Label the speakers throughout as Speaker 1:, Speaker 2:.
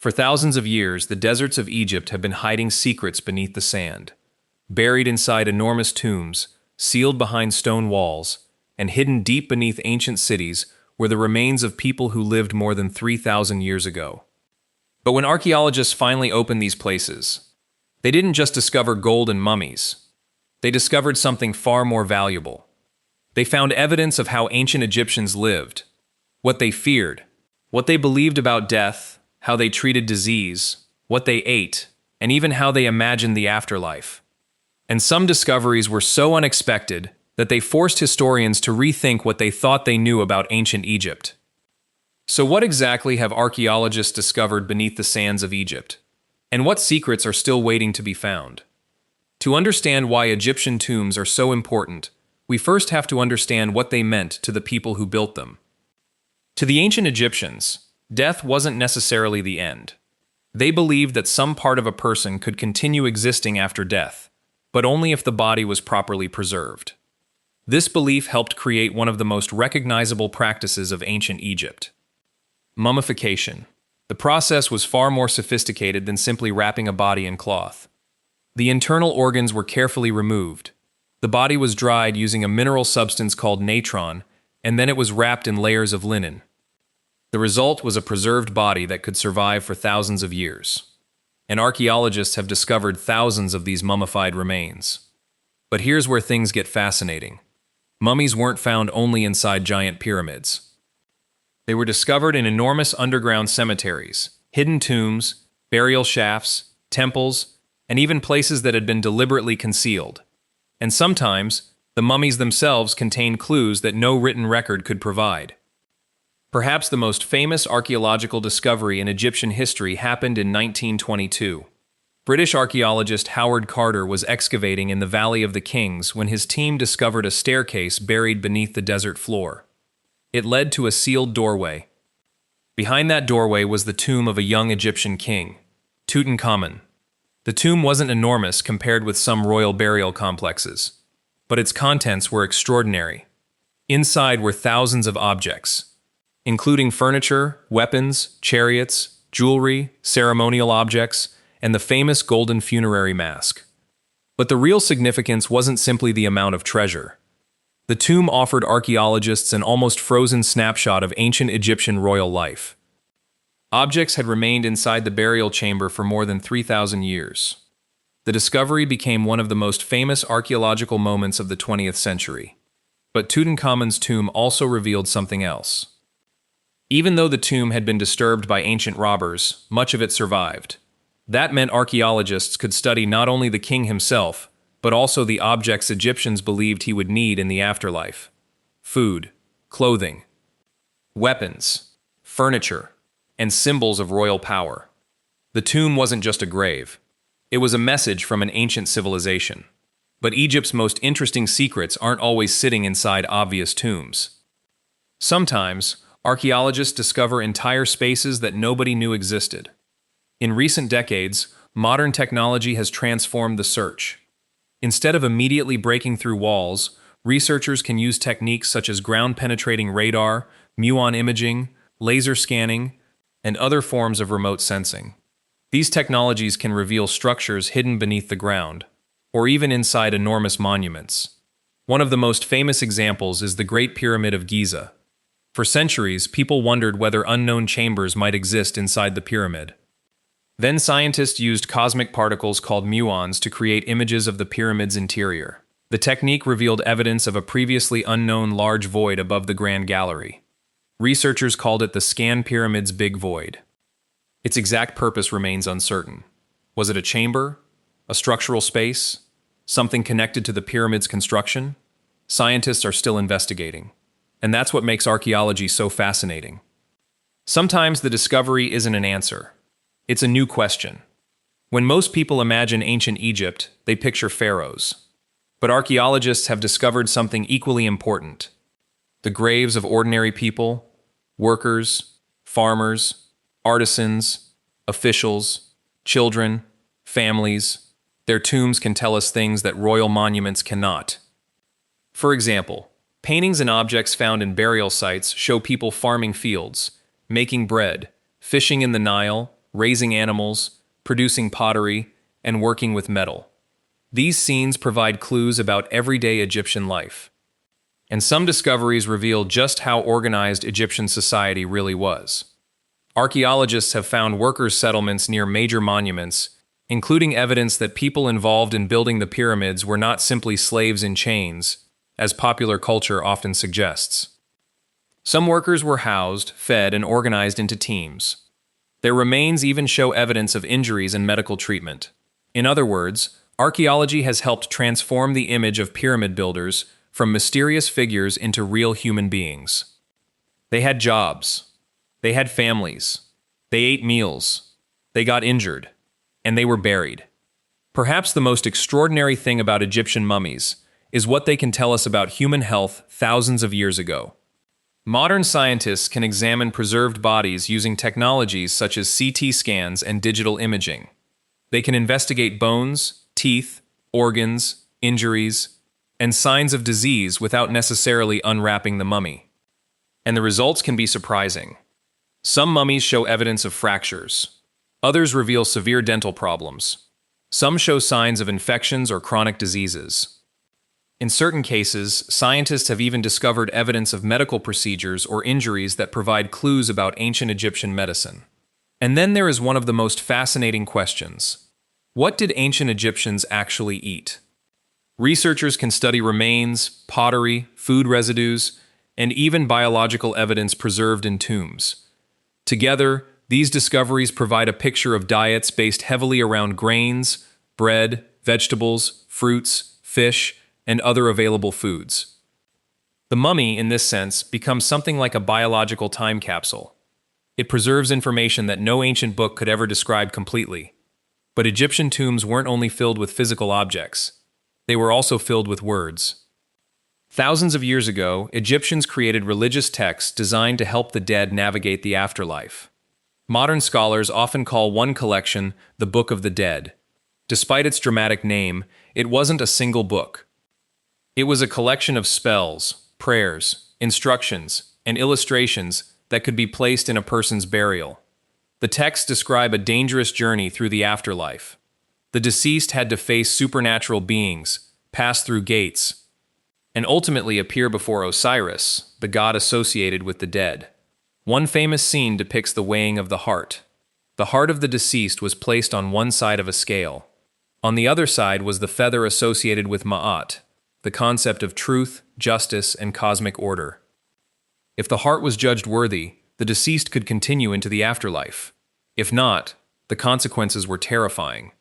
Speaker 1: For thousands of years, the deserts of Egypt have been hiding secrets beneath the sand. Buried inside enormous tombs, sealed behind stone walls, and hidden deep beneath ancient cities were the remains of people who lived more than 3,000 years ago. But when archaeologists finally opened these places, they didn't just discover gold and mummies. They discovered something far more valuable. They found evidence of how ancient Egyptians lived, what they feared, what they believed about death, how they treated disease, what they ate, and even how they imagined the afterlife. And some discoveries were so unexpected that they forced historians to rethink what they thought they knew about ancient Egypt. So what exactly have archaeologists discovered beneath the sands of Egypt? And what secrets are still waiting to be found? To understand why Egyptian tombs are so important, we first have to understand what they meant to the people who built them. To the ancient Egyptians, death wasn't necessarily the end. They believed that some part of a person could continue existing after death, but only if the body was properly preserved. This belief helped create one of the most recognizable practices of ancient Egypt: mummification. The process was far more sophisticated than simply wrapping a body in cloth. The internal organs were carefully removed. The body was dried using a mineral substance called natron, and then it was wrapped in layers of linen. The result was a preserved body that could survive for thousands of years. And archaeologists have discovered thousands of these mummified remains. But here's where things get fascinating. Mummies weren't found only inside giant pyramids. They were discovered in enormous underground cemeteries, hidden tombs, burial shafts, temples, and even places that had been deliberately concealed. And sometimes, the mummies themselves contained clues that no written record could provide. Perhaps the most famous archaeological discovery in Egyptian history happened in 1922. British archaeologist Howard Carter was excavating in the Valley of the Kings when his team discovered a staircase buried beneath the desert floor. It led to a sealed doorway. Behind that doorway was the tomb of a young Egyptian king, Tutankhamun. The tomb wasn't enormous compared with some royal burial complexes, but its contents were extraordinary. Inside were thousands of objects, including furniture, weapons, chariots, jewelry, ceremonial objects, and the famous golden funerary mask. But the real significance wasn't simply the amount of treasure. The tomb offered archaeologists an almost frozen snapshot of ancient Egyptian royal life. Objects had remained inside the burial chamber for more than 3,000 years. The discovery became one of the most famous archaeological moments of the 20th century. But Tutankhamun's tomb also revealed something else. Even though the tomb had been disturbed by ancient robbers, much of it survived. That meant archaeologists could study not only the king himself, but also the objects Egyptians believed he would need in the afterlife: food, clothing, weapons, furniture, and symbols of royal power. The tomb wasn't just a grave. It was a message from an ancient civilization. But Egypt's most interesting secrets aren't always sitting inside obvious tombs. Sometimes, archaeologists discover entire spaces that nobody knew existed. In recent decades, modern technology has transformed the search. Instead of immediately breaking through walls, researchers can use techniques such as ground-penetrating radar, muon imaging, laser scanning, and other forms of remote sensing. These technologies can reveal structures hidden beneath the ground, or even inside enormous monuments. One of the most famous examples is the Great Pyramid of Giza. For centuries, people wondered whether unknown chambers might exist inside the pyramid. Then scientists used cosmic particles called muons to create images of the pyramid's interior. The technique revealed evidence of a previously unknown large void above the Grand Gallery. Researchers called it the Scan Pyramid's Big Void. Its exact purpose remains uncertain. Was it a chamber? A structural space? Something connected to the pyramid's construction? Scientists are still investigating. And that's what makes archaeology so fascinating. Sometimes the discovery isn't an answer. It's a new question. When most people imagine ancient Egypt, they picture pharaohs. But archaeologists have discovered something equally important: the graves of ordinary people, workers, farmers, artisans, officials, children, families. Their tombs can tell us things that royal monuments cannot. For example, paintings and objects found in burial sites show people farming fields, making bread, fishing in the Nile, raising animals, producing pottery, and working with metal. These scenes provide clues about everyday Egyptian life. And some discoveries reveal just how organized Egyptian society really was. Archaeologists have found workers' settlements near major monuments, including evidence that people involved in building the pyramids were not simply slaves in chains, as popular culture often suggests. Some workers were housed, fed, and organized into teams. Their remains even show evidence of injuries and medical treatment. In other words, archaeology has helped transform the image of pyramid builders from mysterious figures into real human beings. They had jobs. They had families. They ate meals. They got injured. And they were buried. Perhaps the most extraordinary thing about Egyptian mummies is what they can tell us about human health thousands of years ago. Modern scientists can examine preserved bodies using technologies such as CT scans and digital imaging. They can investigate bones, teeth, organs, injuries, and signs of disease without necessarily unwrapping the mummy. And the results can be surprising. Some mummies show evidence of fractures. Others reveal severe dental problems. Some show signs of infections or chronic diseases. In certain cases, scientists have even discovered evidence of medical procedures or injuries that provide clues about ancient Egyptian medicine. And then there is one of the most fascinating questions. What did ancient Egyptians actually eat? Researchers can study remains, pottery, food residues, and even biological evidence preserved in tombs. Together, these discoveries provide a picture of diets based heavily around grains, bread, vegetables, fruits, fish, and other available foods. The mummy, in this sense, becomes something like a biological time capsule. It preserves information that no ancient book could ever describe completely. But Egyptian tombs weren't only filled with physical objects. They were also filled with words. Thousands of years ago, Egyptians created religious texts designed to help the dead navigate the afterlife. Modern scholars often call one collection the Book of the Dead. Despite its dramatic name, it wasn't a single book. It was a collection of spells, prayers, instructions, and illustrations that could be placed in a person's burial. The texts describe a dangerous journey through the afterlife. The deceased had to face supernatural beings, pass through gates, and ultimately appear before Osiris, the god associated with the dead. One famous scene depicts the weighing of the heart. The heart of the deceased was placed on one side of a scale. On the other side was the feather associated with Ma'at, the concept of truth, justice, and cosmic order. If the heart was judged worthy, the deceased could continue into the afterlife. If not, the consequences were terrifying.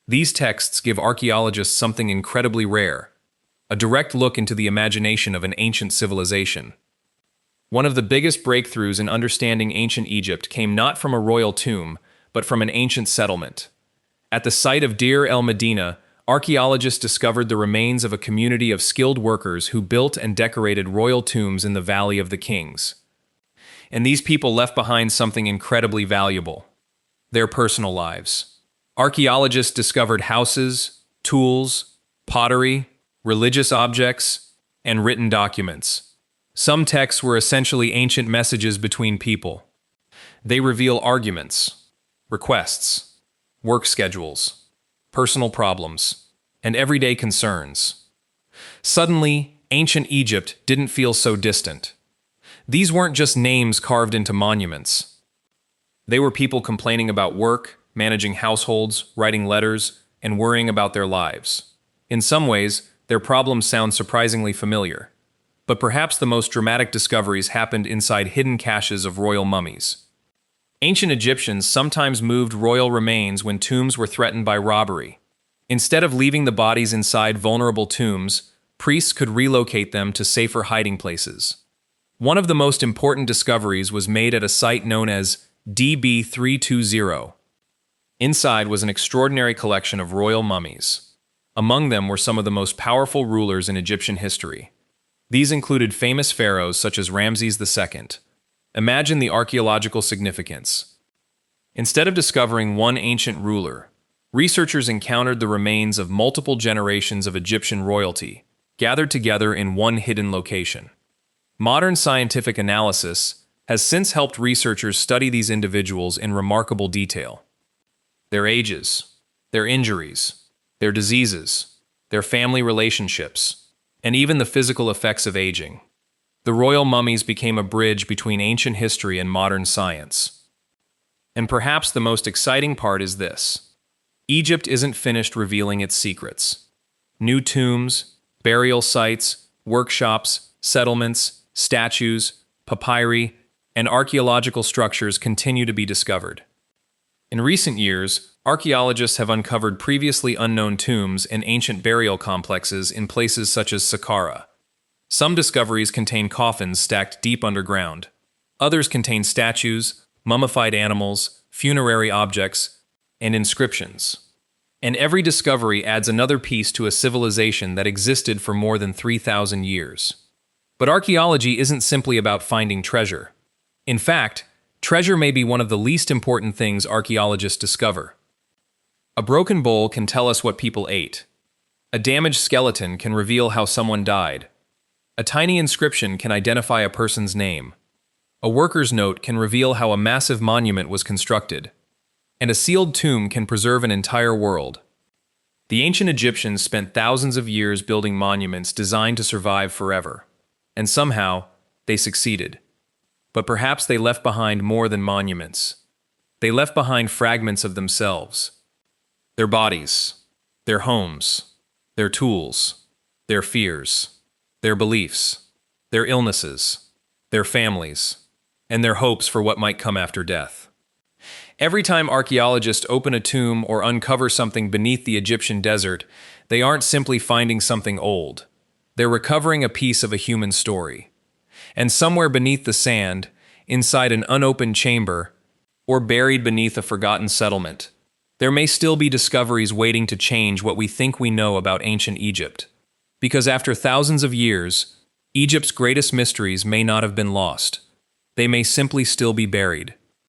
Speaker 1: These texts give archaeologists something incredibly rare, a direct look into the imagination of an ancient civilization. One of the biggest breakthroughs in understanding ancient Egypt came not from a royal tomb, but from an ancient settlement. At the site of Deir el-Medina, archaeologists discovered the remains of a community of skilled workers who built and decorated royal tombs in the Valley of the Kings. And these people left behind something incredibly valuable: their personal lives. Archaeologists discovered houses, tools, pottery, religious objects, and written documents. Some texts were essentially ancient messages between people. They reveal arguments, requests, work schedules, personal problems, and everyday concerns. Suddenly, ancient Egypt didn't feel so distant. These weren't just names carved into monuments. They were people complaining about work, managing households, writing letters, and worrying about their lives. In some ways, their problems sound surprisingly familiar. But perhaps the most dramatic discoveries happened inside hidden caches of royal mummies. Ancient Egyptians sometimes moved royal remains when tombs were threatened by robbery. Instead of leaving the bodies inside vulnerable tombs, priests could relocate them to safer hiding places. One of the most important discoveries was made at a site known as DB 320. Inside was an extraordinary collection of royal mummies. Among them were some of the most powerful rulers in Egyptian history. These included famous pharaohs such as Ramses II. Imagine the archaeological significance. Instead of discovering one ancient ruler, researchers encountered the remains of multiple generations of Egyptian royalty, gathered together in one hidden location. Modern scientific analysis has since helped researchers study these individuals in remarkable detail. Their ages, their injuries, their diseases, their family relationships, and even the physical effects of aging. The royal mummies became a bridge between ancient history and modern science. And perhaps the most exciting part is this: Egypt isn't finished revealing its secrets. New tombs, burial sites, workshops, settlements, statues, papyri, and archaeological structures continue to be discovered. In recent years, archaeologists have uncovered previously unknown tombs and ancient burial complexes in places such as Saqqara. Some discoveries contain coffins stacked deep underground. Others contain statues, mummified animals, funerary objects, and inscriptions. And every discovery adds another piece to a civilization that existed for more than 3,000 years. But archaeology isn't simply about finding treasure. In fact, treasure may be one of the least important things archaeologists discover. A broken bowl can tell us what people ate. A damaged skeleton can reveal how someone died. A tiny inscription can identify a person's name. A worker's note can reveal how a massive monument was constructed. And a sealed tomb can preserve an entire world. The ancient Egyptians spent thousands of years building monuments designed to survive forever. And somehow, they succeeded. But perhaps they left behind more than monuments. They left behind fragments of themselves. Their bodies, their homes, their tools, their fears, their beliefs, their illnesses, their families, and their hopes for what might come after death. Every time archaeologists open a tomb or uncover something beneath the Egyptian desert, they aren't simply finding something old. They're recovering a piece of a human story. And somewhere beneath the sand, inside an unopened chamber, or buried beneath a forgotten settlement, there may still be discoveries waiting to change what we think we know about ancient Egypt. Because after thousands of years, Egypt's greatest mysteries may not have been lost. They may simply still be buried.